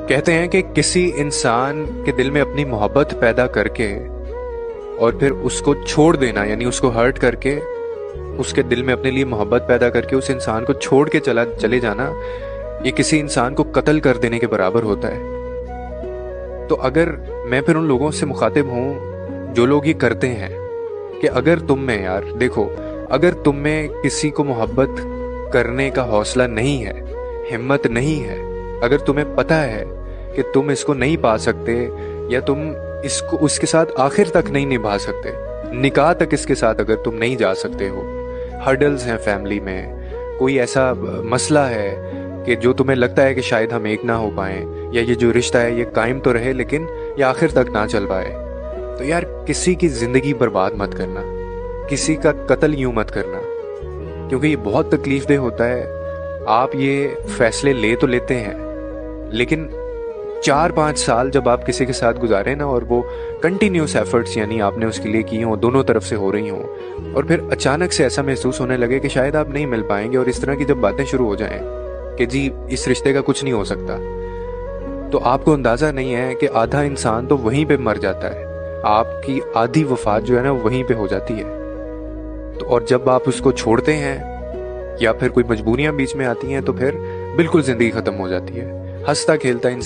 کہتے ہیں کہ کسی انسان کے دل میں اپنی محبت پیدا کر کے اور پھر اس کو چھوڑ دینا، یعنی اس کو ہرٹ کر کے اس کے دل میں اپنے لیے محبت پیدا کر کے اس انسان کو چھوڑ کے چلے جانا، یہ کسی انسان کو قتل کر دینے کے برابر ہوتا ہے۔ تو اگر میں پھر ان لوگوں سے مخاطب ہوں جو لوگ یہ کرتے ہیں کہ اگر تم میں یار دیکھو، اگر تم میں کسی کو محبت کرنے کا حوصلہ نہیں ہے، ہمت نہیں ہے، اگر تمہیں پتہ ہے کہ تم اس کو نہیں پا سکتے یا تم اس کے ساتھ آخر تک نہیں نبھا سکتے، نکاح تک اس کے ساتھ اگر تم نہیں جا سکتے ہو، ہرڈلز ہیں فیملی میں، کوئی ایسا مسئلہ ہے کہ جو تمہیں لگتا ہے کہ شاید ہم ایک نہ ہو پائیں، یا یہ جو رشتہ ہے یہ قائم تو رہے لیکن یہ آخر تک نہ چل پائے، تو یار کسی کی زندگی برباد مت کرنا، کسی کا قتل یوں مت کرنا، کیونکہ یہ بہت تکلیف دہ ہوتا ہے۔ آپ یہ فیصلے لے تو لیتے ہیں لیکن 4-5 سال جب آپ کسی کے ساتھ گزارے نا، اور وہ کنٹینیوس ایفرٹس یعنی آپ نے اس کے لیے کی ہوں، دونوں طرف سے ہو رہی ہوں، اور پھر اچانک سے ایسا محسوس ہونے لگے کہ شاید آپ نہیں مل پائیں گے، اور اس طرح کی جب باتیں شروع ہو جائیں کہ جی اس رشتے کا کچھ نہیں ہو سکتا، تو آپ کو اندازہ نہیں ہے کہ آدھا انسان تو وہیں پہ مر جاتا ہے، آپ کی آدھی وفات جو ہے نا وہیں پہ ہو جاتی ہے۔ تو اور جب آپ اس کو چھوڑتے ہیں یا پھر کوئی مجبوریاں بیچ میں آتی ہیں تو پھر بالکل زندگی ختم ہو جاتی ہے۔ ہنستا کھیلتا انسان